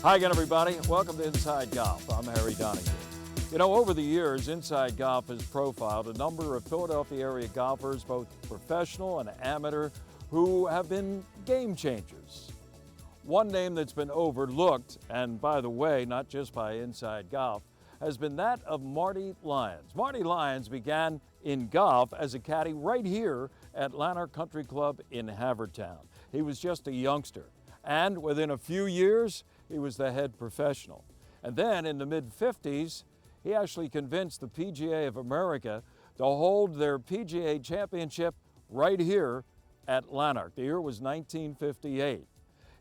Hi again, everybody. Welcome to Inside Golf. I'm Harry Donahue. You know, over the years, Inside Golf has profiled a number of Philadelphia area golfers, both professional and amateur, who have been game changers. One name that's been overlooked, and by the way, not just by Inside Golf, has been that of Marty Lyons. Marty Lyons began in golf as a caddy right here at Lanark Country Club in Havertown. He was just a youngster, and within a few years, he was the head professional. And then in the mid-50s, he actually convinced the PGA of America to hold their PGA championship right here at Lanark. The year was 1958.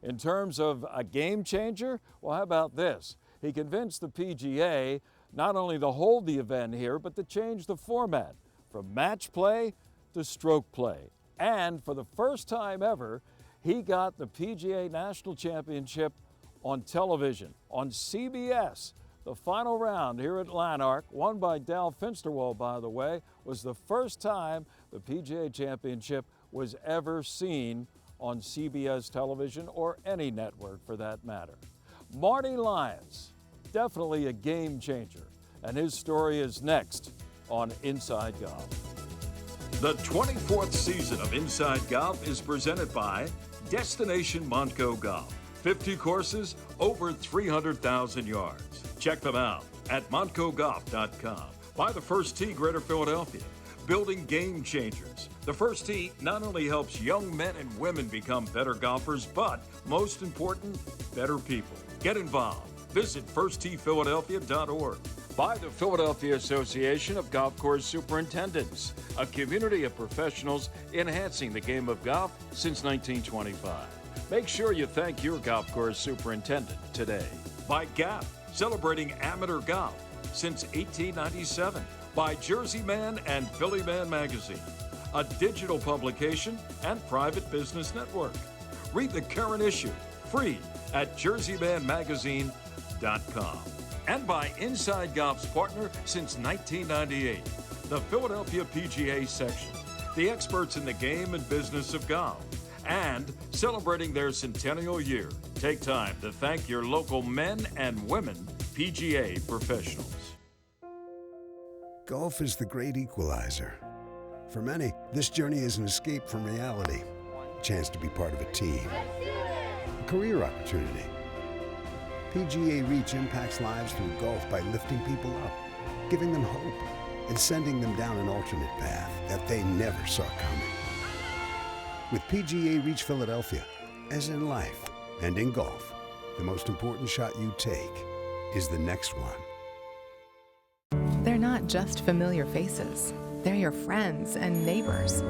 In terms of a game changer, well, how about this? He convinced the PGA not only to hold the event here, but to change the format from match play to stroke play. And for the first time ever, he got the PGA National Championship on television, on CBS. The final round here at Lanark, won by Dal Finsterwald, by the way, was the first time the PGA Championship was ever seen on CBS television or any network for that matter. Marty Lyons, definitely a game changer, and his story is next on Inside Golf. The 24th season of Inside Golf is presented by Destination MONTCO Golf. 50 courses, over 300,000 yards. Check them out at montcogolf.com. By the First Tee Greater Philadelphia, building game changers. The First Tee not only helps young men and women become better golfers, but most important, better people. Get involved. Visit firstteephiladelphia.org. By the Philadelphia Association of Golf Course Superintendents, a community of professionals enhancing the game of golf since 1925. Make sure you thank your golf course superintendent today. By Gap, celebrating amateur golf since 1897. By Jersey Man and Philly Man Magazine, a digital publication and private business network. Read the current issue, free, at jerseymanmagazine.com. And by Inside Golf's partner since 1998, the Philadelphia PGA section, the experts in the game and business of golf. And celebrating their centennial year, take time to thank your local men and women PGA professionals. Golf is the great equalizer. For many, this journey is an escape from reality, a chance to be part of a team, a career opportunity. PGA Reach impacts lives through golf by lifting people up, giving them hope, and sending them down an alternate path that they never saw coming. With PGA Reach Philadelphia, as in life and in golf, the most important shot you take is the next one. They're not just familiar faces. They're your friends and neighbors.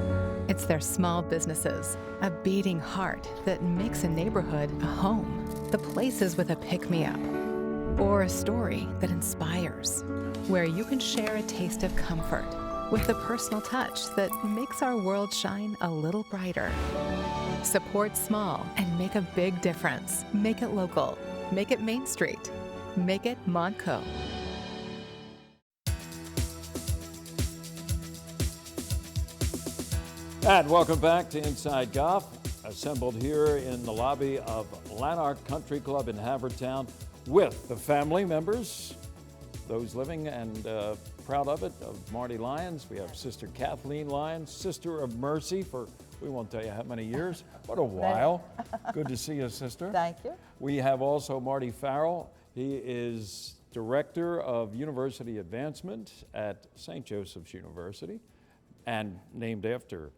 It's their small businesses, a beating heart that makes a neighborhood a home. The places with a pick-me-up or a story that inspires, where you can share a taste of comfort with the personal touch that makes our world shine a little brighter. Support small and make a big difference. Make it local. Make it Main Street. Make it MONTCO. And welcome back to Inside Golf, assembled here in the lobby of Lanark Country Club in Havertown with the family members, those living and proud of it, of Marty Lyons. We have Sister Kathleen Lyons, Sister of Mercy for, we won't tell you how many years. What a while. Good to see you, Sister. Thank you. We have also Marty Farrell. He is Director of University Advancement at St. Joseph's University and named after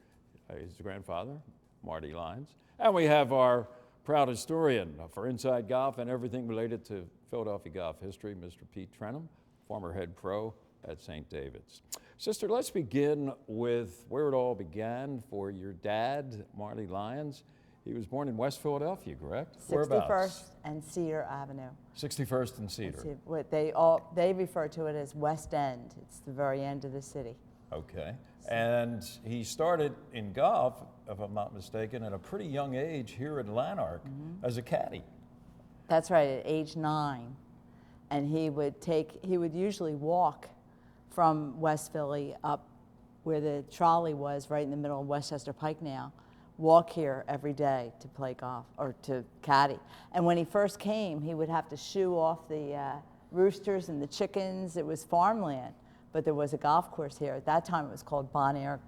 his grandfather, Marty Lyons. And we have our proud historian for Inside Golf and everything related to Philadelphia golf history, Mr. Pete Trenum, former head pro at St. David's. Sister, let's begin with where it all began for your dad, Marty Lyons. He was born in West Philadelphia, correct? 61st and Cedar Avenue. 61st and Cedar. What they refer to it as West End. It's the very end of the city. Okay. And he started in golf, if I'm not mistaken, at a pretty young age here at Lanark as a caddy. That's right, at age 9. And he would usually walk from West Philly up where the trolley was, right in the middle of Westchester Pike now, walk here every day to play golf or to caddy. And when he first came, he would have to shoo off the roosters and the chickens. It was farmland, but there was a golf course here. At that time, it was called Bon Air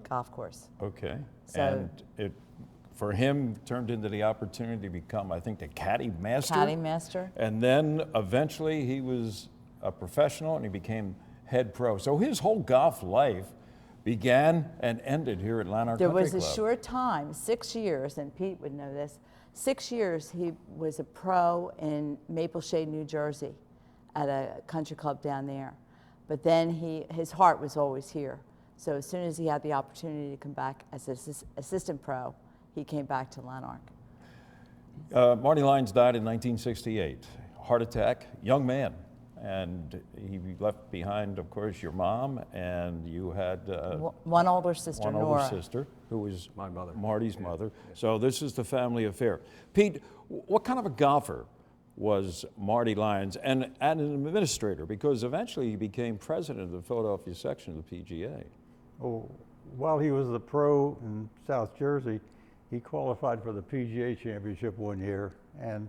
Golf Course. Okay. So- and it, for him, turned into the opportunity to become, I think, the caddy master. Caddy master. And then eventually he was a professional and he became head pro. So his whole golf life began and ended here at Lanark There Country was a Club. short time, 6 years, and Pete would know this, 6 years he was a pro in Maple Shade, New Jersey at a country club down there. But then his heart was always here. So as soon as he had the opportunity to come back as an assistant pro, he came back to Lanark. Marty Lyons died in 1968, heart attack, young man. And he left behind, of course, your mom, and you had One older sister, one Nora. older sister, who was My mother. Marty's mother. So this is the family affair. Pete, what kind of a golfer was Marty Lyons, and an administrator? Because eventually he became president of the Philadelphia section of the PGA. Oh, while he was a pro in South Jersey, he qualified for the PGA Championship one year, and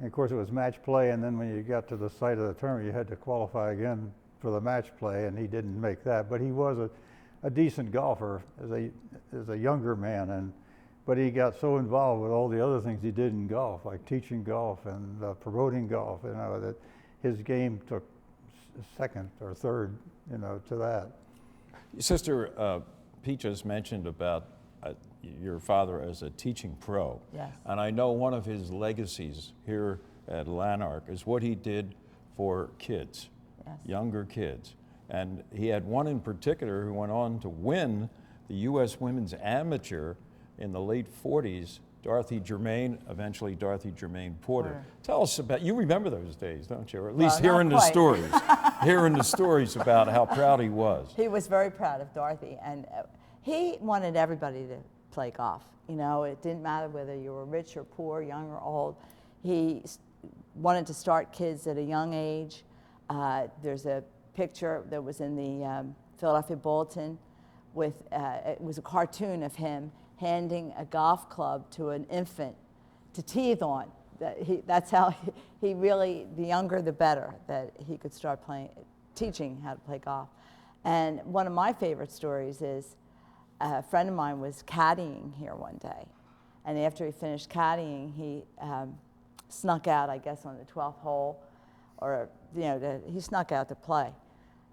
of course it was match play, and then when you got to the site of the tournament, you had to qualify again for the match play, and he didn't make that. But he was a decent golfer as a younger man, but he got so involved with all the other things he did in golf, like teaching golf and promoting golf, that his game took second or third, to that. Sister, Pete just mentioned about your father as a teaching pro. Yes. And I know one of his legacies here at Lanark is what he did for kids, Yes. younger kids. And he had one in particular who went on to win the U.S. Women's Amateur in the late 40s, Dorothy Germain, eventually Dorothy Germain Porter. Tell us about, you remember those days, don't you? Or at least Well, hearing not the quite. stories, hearing the stories about how proud he was. He was very proud of Dorothy, and he wanted everybody to play golf. It didn't matter whether you were rich or poor, young or old. He wanted to start kids at a young age. There's a picture that was in the Philadelphia Bulletin with, it was a cartoon of him handing a golf club to an infant to teethe on. That's how he really, the younger the better, that he could start teaching how to play golf. And one of my favorite stories is a friend of mine was caddying here one day. And after he finished caddying, he snuck out, I guess, on the 12th hole, or, he snuck out to play.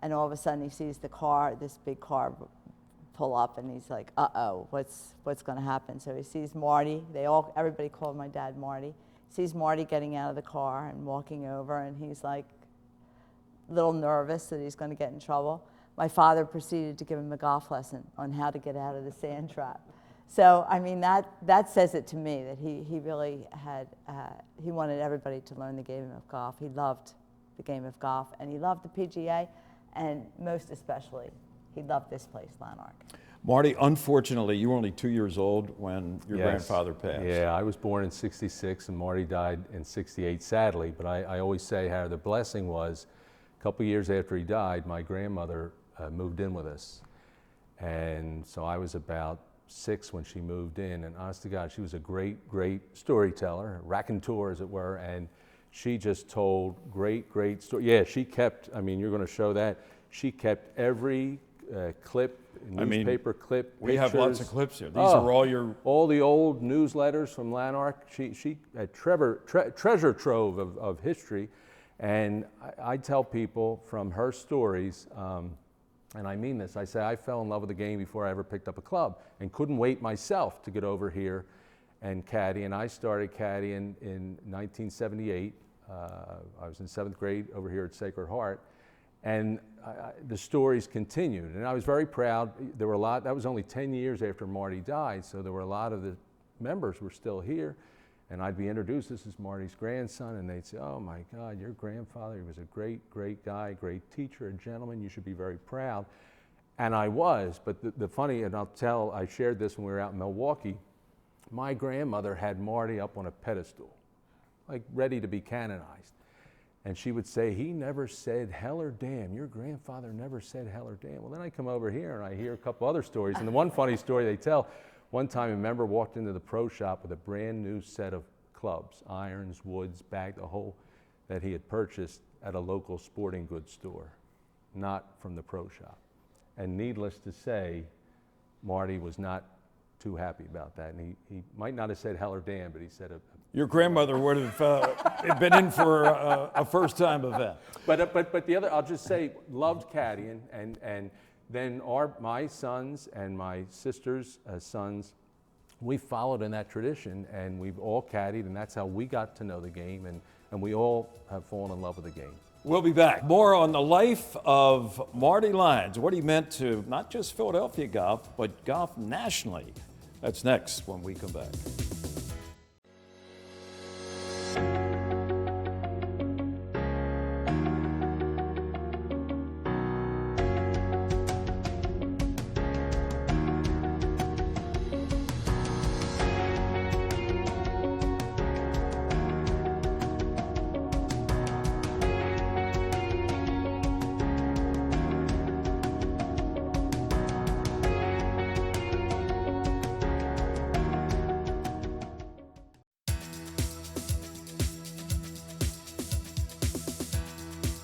And all of a sudden he sees this big car pull up, and he's like, uh-oh, what's going to happen? So he sees Marty. Everybody called my dad Marty. Sees Marty getting out of the car and walking over, and he's like a little nervous that he's going to get in trouble. My father proceeded to give him a golf lesson on how to get out of the sand trap. So, I mean, that says it to me, that he really had, he wanted everybody to learn the game of golf. He loved the game of golf, and he loved the PGA, and most especially, he loved this place, Lanark. Marty, unfortunately, you were only 2 years old when your Yes. grandfather passed. Yeah, I was born in '66 and Marty died in '68, sadly. But I always say how the blessing was, a couple years after he died, my grandmother moved in with us. And so I was about 6 when she moved in. And honest to God, she was a great, great storyteller, raconteur as it were. And she just told great, great stories. Yeah, she kept, I mean, you're going to show that. She kept every clip, newspaper clip, We have lots of pictures. clips here. These are all the old newsletters from Lanark. She had treasure trove of history, and I tell people from her stories, and I mean this. I say I fell in love with the game before I ever picked up a club, and couldn't wait myself to get over here and caddy. And I started caddying in 1978. I was in 7th grade over here at Sacred Heart. And the stories continued, and I was very proud. There were a lot, that was only 10 years after Marty died, so there were a lot of the members were still here, and I'd be introduced, this is Marty's grandson, and they'd say, oh my God, your grandfather, he was a great, great guy, great teacher, a gentleman, you should be very proud. And I was, but the funny, and I shared this when we were out in Milwaukee, my grandmother had Marty up on a pedestal, like ready to be canonized. And she would say, he never said hell or damn. Your grandfather never said hell or damn. Well, then I come over here and I hear a couple other stories. And the one funny story they tell, one time a member walked into the pro shop with a brand new set of clubs, irons, woods, bag, the whole that he had purchased at a local sporting goods store, not from the pro shop. And needless to say, Marty was not too happy about that. And he might not have said hell or damn, but he said Your grandmother would have been in for a first-time event. But the other, I'll just say, loved caddying, and then my sons and my sister's sons, we followed in that tradition, and we've all caddied, and that's how we got to know the game, and we all have fallen in love with the game. We'll be back. More on the life of Marty Lyons, what he meant to not just Philadelphia golf, but golf nationally. That's next when we come back.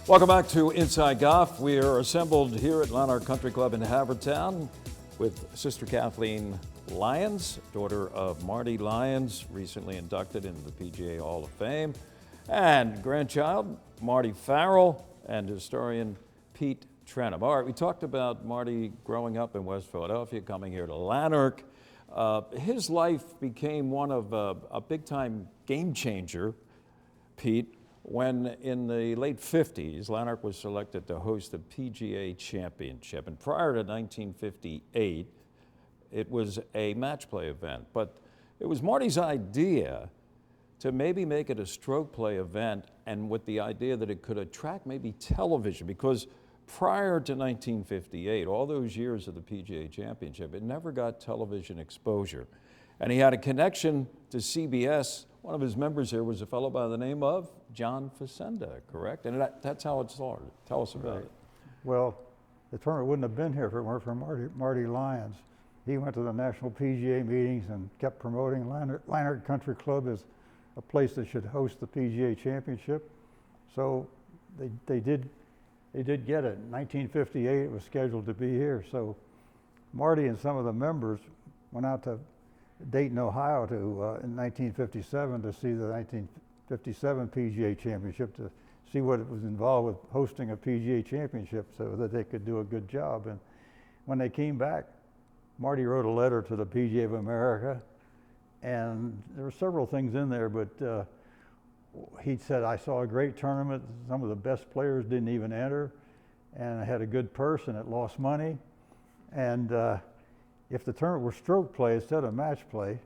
Welcome back to Inside Golf. We are assembled here at Lanark Country Club in Havertown with Sister Kathleen Lyons, daughter of Marty Lyons, recently inducted into the PGA Hall of Fame, and grandchild Marty Farrell and historian Pete Trenum. All right, we talked about Marty growing up in West Philadelphia, coming here to Lanark. His life became one of a big-time game changer, Pete, when in the late 50s, Lanark was selected to host the PGA Championship. And prior to 1958, it was a match play event. But it was Marty's idea to maybe make it a stroke play event, and with the idea that it could attract maybe television, because prior to 1958, all those years of the PGA Championship, it never got television exposure. And he had a connection to CBS. One of his members here was a fellow by the name of John Facenda, correct? And that's how it started. Tell us about it. Well, the tournament wouldn't have been here if it weren't for Marty Lyons. He went to the national PGA meetings and kept promoting Lanark Country Club as a place that should host the PGA Championship. So they did get it. In 1958, it was scheduled to be here. So Marty and some of the members went out to Dayton, Ohio in 1957 to see the 1957 PGA Championship, to see what was involved with hosting a PGA Championship so that they could do a good job. And when they came back, Marty wrote a letter to the PGA of America, and there were several things in there, but he said, I saw a great tournament. Some of the best players didn't even enter, and I had a good purse and it lost money. And if the tournament were stroke play instead of match play,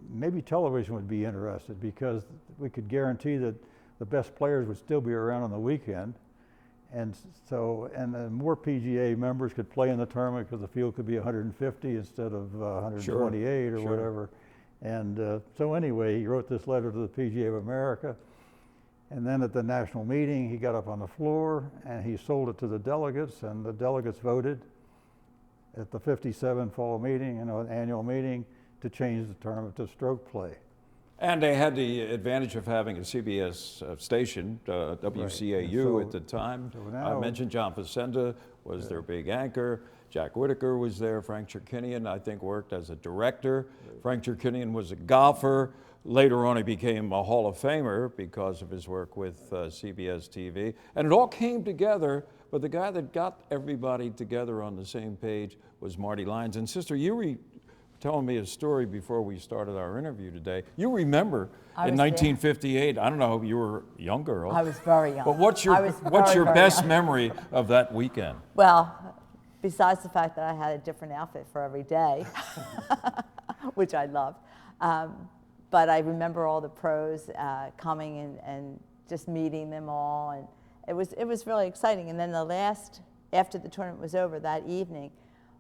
maybe television would be interested, because we could guarantee that the best players would still be around on the weekend. And so, and then more PGA members could play in the tournament because the field could be 150 instead of 128 or whatever. And so anyway, he wrote this letter to the PGA of America. And then at the national meeting, he got up on the floor and he sold it to the delegates, and the delegates voted at the 57 fall meeting, annual meeting, to change the tournament to stroke play. And they had the advantage of having a CBS station, WCAU, at the time. So now, I mentioned John Facenda was their big anchor. Jack Whitaker was there. Frank Cherkinian, I think, worked as a director. Frank Cherkinian was a golfer. Later on, he became a Hall of Famer because of his work with CBS TV. And it all came together, but the guy that got everybody together on the same page was Marty Lyons. And Sister, you were telling me a story before we started our interview today. You remember in 1958, I don't know, you were a young girl. I was very young. But what's your best memory of that weekend? Well, besides the fact that I had a different outfit for every day, which I loved, but I remember all the pros coming and just meeting them all, and it was really exciting. And then after the tournament was over that evening,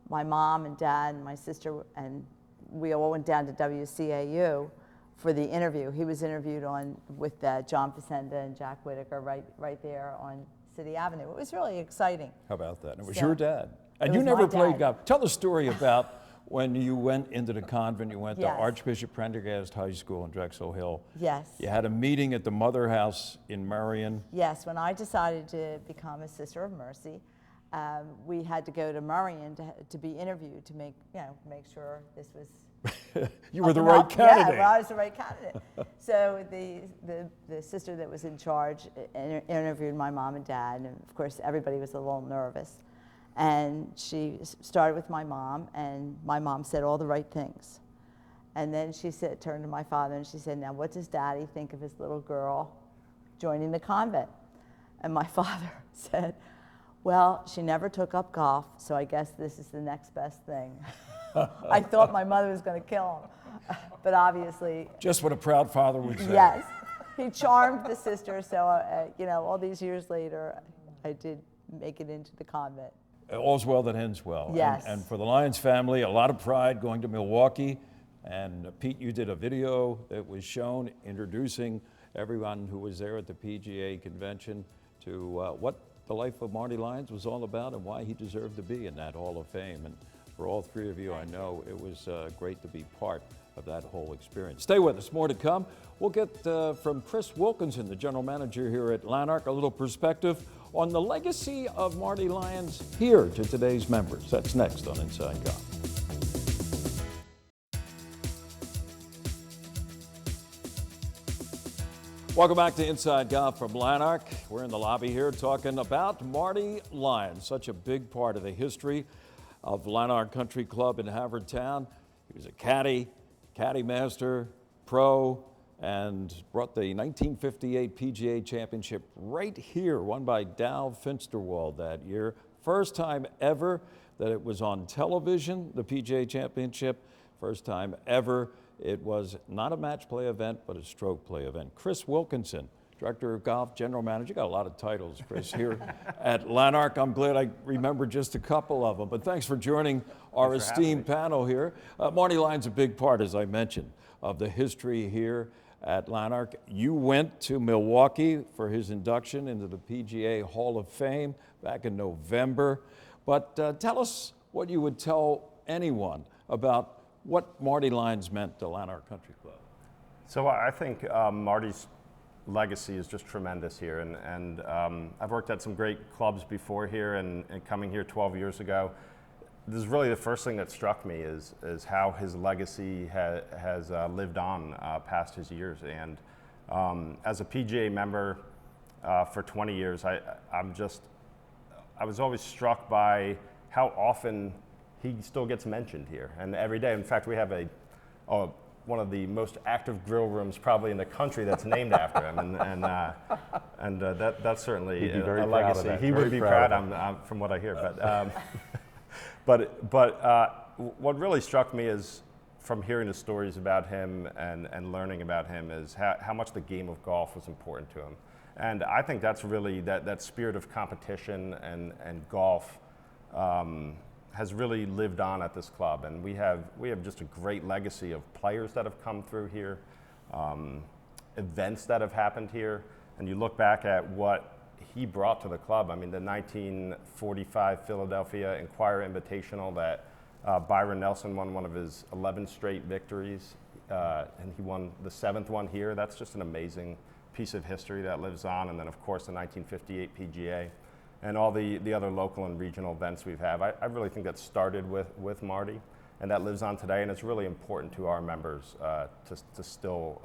my mom and dad and my sister and we all went down to WCAU for the interview. He was interviewed with John Facenda and Jack Whitaker right there on City Avenue. It was really exciting. How about that? And it was your dad. And you never played golf. Tell the story about when you went into the convent, you went to Yes. Archbishop Prendergast High School in Drexel Hill. Yes. You had a meeting at the Mother House in Marion. Yes, when I decided to become a Sister of Mercy, we had to go to Marion to be interviewed to make sure this was. You were the up and right up. candidate. Yeah, well, I was the right candidate. So the sister that was in charge interviewed my mom and dad, and of course everybody was a little nervous. And she started with my mom, and my mom said all the right things. And then she turned to my father and she said, "Now what does Daddy think of his little girl joining the convent?" And my father said, "Well, she never took up golf, so I guess this is the next best thing." I thought my mother was going to kill him, but obviously. Just what a proud father would say. Yes, he charmed the sister. So all these years later, I did make it into the convent. All's well that ends well. Yes. And for the Lyons family, a lot of pride going to Milwaukee. And Pete, you did a video that was shown introducing everyone who was there at the PGA convention to what the life of Marty Lyons was all about and why he deserved to be in that Hall of Fame. And for all three of you, I know it was great to be part of that whole experience. Stay with us, more to come. We'll get from Chris Wilkinson, the general manager here at Lanark, a little perspective on the legacy of Marty Lyons here to today's members. That's next on Inside Golf. Welcome back to Inside Golf from Lanark. We're in the lobby here talking about Marty Lyons, such a big part of the history of Lanark Country Club in Havertown. He was a caddy master, pro, and brought the 1958 PGA Championship right here, won by Dow Finsterwald that year. First time ever that it was on television, the PGA Championship. First time ever it was not a match play event, but a stroke play event. Chris Wilkinson, Director of Golf, General Manager. You got a lot of titles, Chris, here at Lanark. I'm glad I remember just a couple of them, but thanks for joining our esteemed panel here. Marty Lyons, a big part, as I mentioned, of the history here at Lanark. You went to Milwaukee for his induction into the PGA Hall of Fame back in November. But tell us what you would tell anyone about what Marty Lyons meant to Lanark Country Club. So I think Marty's legacy is just tremendous here, and I've worked at some great clubs before here, and coming here 12 years ago, this is really the first thing that struck me is how his legacy has lived on past his years. And as a PGA member for 20 years, I was always struck by how often he still gets mentioned here, and every day. In fact, we have one of the most active grill rooms probably in the country that's named after him, and that's certainly a legacy. He would be proud, from what I hear. But what really struck me is, from hearing the stories about him and learning about him, is how much the game of golf was important to him. And I think that's really that spirit of competition and golf has really lived on at this club, and we have just a great legacy of players that have come through here, events that have happened here, and you look back at what he brought to the club. I mean, the 1945 Philadelphia Inquirer Invitational that Byron Nelson won one of his 11 straight victories, and he won the 7th one here. That's just an amazing piece of history that lives on. And then, of course, the 1958 PGA. And all the other local and regional events we've had. I really think that started with Marty, and that lives on today, and it's really important to our members to still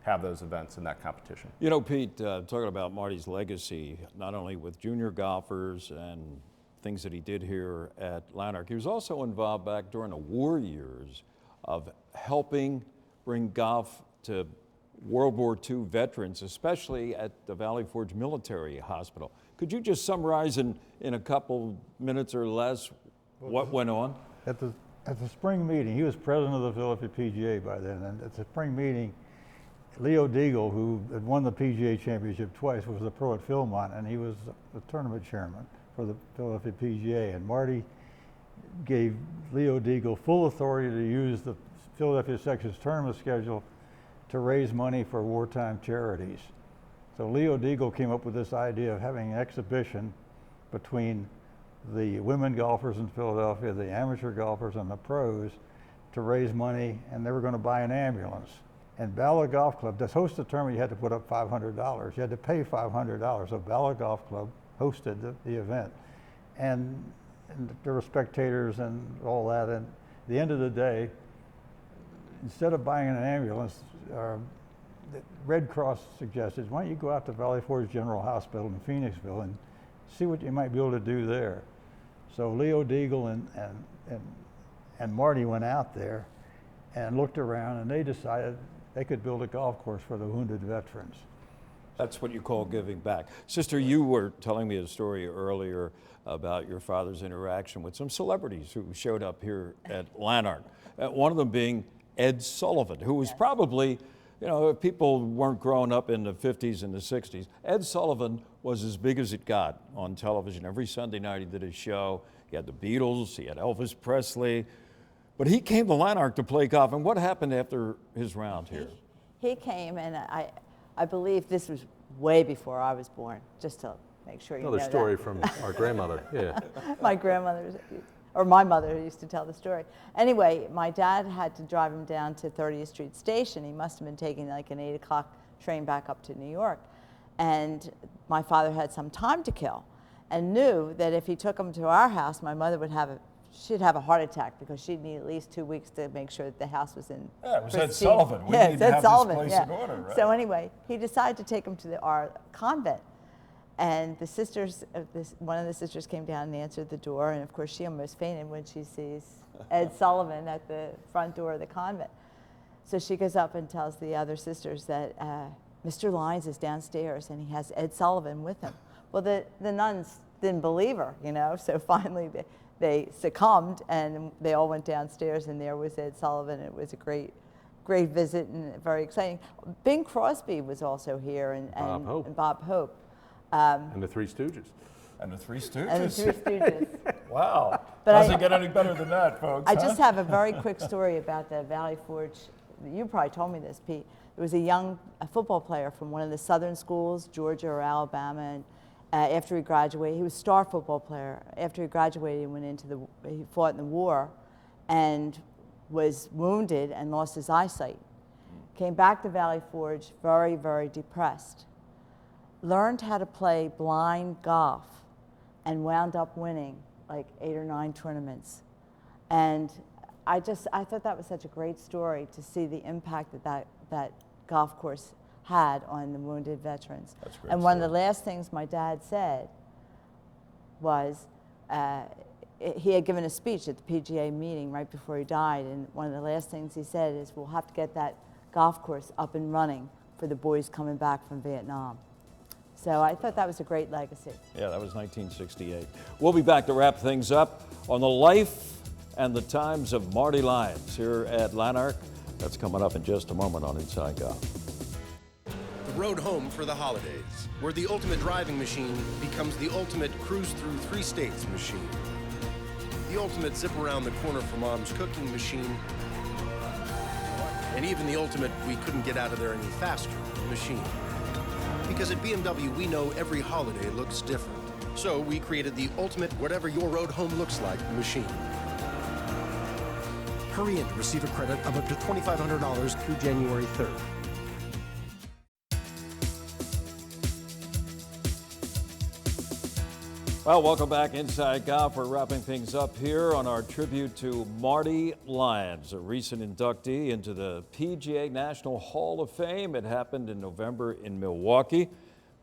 have those events in that competition. You know, Pete, talking about Marty's legacy, not only with junior golfers and things that he did here at Lanark, he was also involved back during the war years of helping bring golf to World War II veterans, especially at the Valley Forge Military Hospital. Could you just summarize in a couple minutes or less what went on? At the spring meeting, he was president of the Philadelphia PGA by then, and at the spring meeting, Leo Deagle, who had won the PGA Championship twice, was the pro at Philmont, and he was the tournament chairman for the Philadelphia PGA. And Marty gave Leo Deagle full authority to use the Philadelphia section's tournament schedule to raise money for wartime charities. So Leo Deagle came up with this idea of having an exhibition between the women golfers in Philadelphia, the amateur golfers, and the pros to raise money, and they were going to buy an ambulance. And Bala Golf Club, to host the tournament, you had to put up $500. You had to pay $500. So Bala Golf Club hosted the event. And there were spectators and all that. And at the end of the day, instead of buying an ambulance, the Red Cross suggested, why don't you go out to Valley Forge General Hospital in Phoenixville and see what you might be able to do there. So Leo Deagle and Marty went out there and looked around, and they decided they could build a golf course for the wounded veterans. That's what you call giving back. Sister, you were telling me a story earlier about your father's interaction with some celebrities who showed up here at Lanark. One of them being Ed Sullivan, who was probably, you know, if people weren't growing up in the 50s and the 60s, Ed Sullivan was as big as it got on television. Every Sunday night he did a show. He had the Beatles, he had Elvis Presley, but he came to Lanark to play golf. And what happened after his round here? He came, and I believe this was way before I was born, just to make sure you know that. Another story from our grandmother, yeah. My grandmother, or my mother used to tell the story. Anyway, my dad had to drive him down to 30th Street Station. He must have been taking like an 8 o'clock train back up to New York. And my father had some time to kill and knew that if he took him to our house, my mother would have she'd have a heart attack because she'd need at least 2 weeks to make sure that the house was in Yeah, it was Ed pristine- Sullivan. We yeah, need it's to Ed have Sullivan, this place yeah. in order, right? So anyway, he decided to take him to our convent. And the sisters, one of the sisters came down and answered the door, and of course she almost fainted when she sees Ed Sullivan at the front door of the convent. So she goes up and tells the other sisters that Mr. Lyons is downstairs and he has Ed Sullivan with him. Well, the nuns didn't believe her, you know, so finally they succumbed and they all went downstairs, and there was Ed Sullivan. It was a great visit and very exciting. Bing Crosby was also here, and Bob Hope. And the Three Stooges. And the Three Stooges. And the Three Stooges. Wow. But Doesn't get any better than that, folks. I just have a very quick story about the Valley Forge. You probably told me this, Pete. There was a football player from one of the southern schools, Georgia or Alabama, and after he graduated, he was a star football player. After he graduated, he fought in the war and was wounded and lost his eyesight. Came back to Valley Forge very, very depressed. Learned how to play blind golf and wound up winning like 8 or 9 tournaments. And I thought that was such a great story to see the impact that golf course had on the wounded veterans. That's a great and one of story. the last things my dad said was, he had given a speech at the PGA meeting right before he died, and one of the last things he said is, we'll have to get that golf course up and running for the boys coming back from Vietnam. So I thought that was a great legacy. Yeah, that was 1968. We'll be back to wrap things up on the life and the times of Marty Lyons here at Lanark. That's coming up in just a moment on Inside Golf. The road home for the holidays, where the ultimate driving machine becomes the ultimate cruise through 3 states machine. The ultimate zip around the corner for mom's cooking machine. And even the ultimate we couldn't get out of there any faster machine. Because at BMW, we know every holiday looks different. So we created the ultimate whatever your road home looks like machine. Hurry in to receive a credit of up to $2,500 through January 3rd. Well, welcome back Inside Golf. We're wrapping things up here on our tribute to Marty Lyons, a recent inductee into the PGA National Hall of Fame. It happened in November in Milwaukee.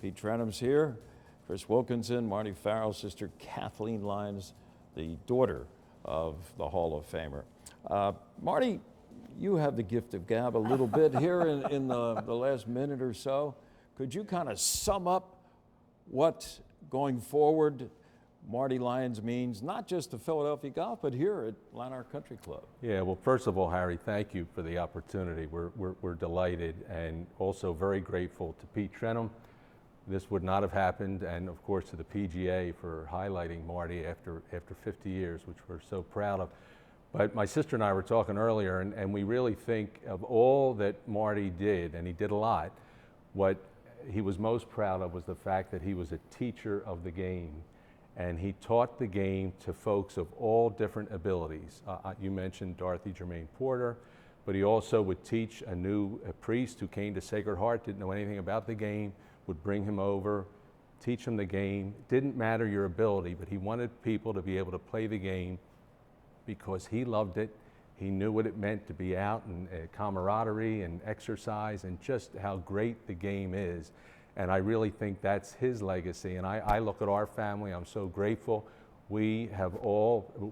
Pete Trenum's here, Chris Wilkinson, Marty Farrell's sister Kathleen Lyons, the daughter of the Hall of Famer. Marty, you have the gift of gab a little bit here in the last minute or so. Could you kind of sum up what going forward Marty Lyons means, not just to Philadelphia Golf, but here at Lanark Country Club? Yeah, well, first of all, Harry, thank you for the opportunity. We're delighted and also very grateful to Pete Trenum. This would not have happened, and of course to the PGA for highlighting Marty after 50 years, which we're so proud of. But my sister and I were talking earlier, and we really think of all that Marty did, and he did a lot. What he was most proud of was the fact that he was a teacher of the game. and he taught the game to folks of all different abilities. You mentioned Dorothy Germain Porter, but he also would teach a priest who came to Sacred Heart, didn't know anything about the game, would bring him over, teach him the game. Didn't matter your ability, but he wanted people to be able to play the game because he loved it. He knew what it meant to be out and camaraderie and exercise and just how great the game is. And I really think that's his legacy. And I look at our family, I'm so grateful. We're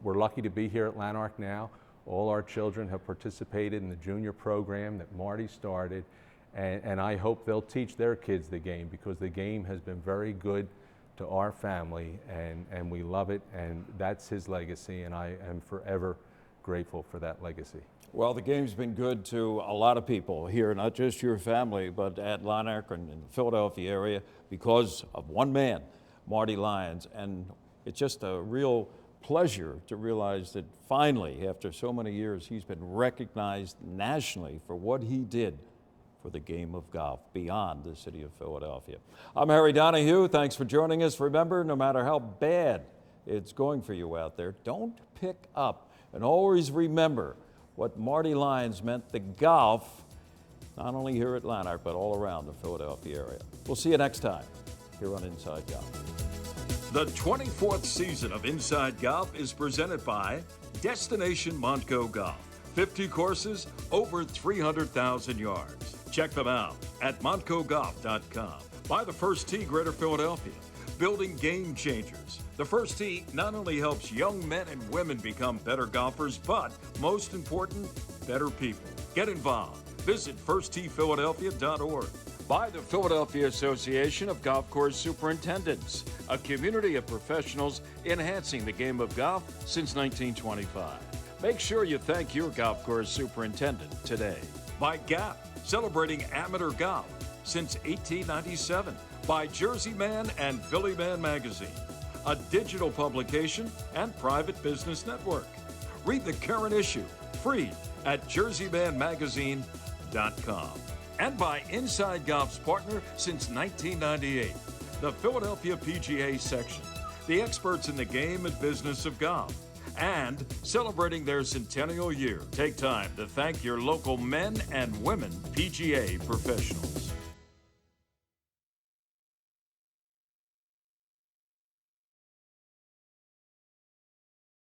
lucky to be here at Lanark now. All our children have participated in the junior program that Marty started. And I hope they'll teach their kids the game, because the game has been very good to our family, and we love it, and that's his legacy, and I am forever grateful for that legacy. Well, the game's been good to a lot of people here, not just your family, but at Lanark and in the Philadelphia area, because of one man, Marty Lyons. And it's just a real pleasure to realize that finally, after so many years, he's been recognized nationally for what he did for the game of golf beyond the city of Philadelphia. I'm Harry Donahue. Thanks for joining us. Remember, no matter how bad it's going for you out there, don't pick up. And always remember what Marty Lyons meant to golf, not only here at Lanark, but all around the Philadelphia area. We'll see you next time here on Inside Golf. The 24th season of Inside Golf is presented by Destination MONTCO Golf. 50 courses, over 300,000 yards. Check them out at montcogolf.com. By the First Tee Greater Philadelphia, building game changers. The First Tee not only helps young men and women become better golfers, but most important, better people. Get involved. Visit firstteephiladelphia.org. By the Philadelphia Association of Golf Course Superintendents, a community of professionals enhancing the game of golf since 1925. Make sure you thank your golf course superintendent today. By Gap, celebrating amateur golf since 1897. By Jersey Man and Philly Man Magazine, a digital publication and private business network. Read the current issue free at jerseymanmagazine.com. And by Inside Golf's partner since 1998, the Philadelphia PGA section, the experts in the game and business of golf. And celebrating their centennial year, take time to thank your local men and women PGA professionals.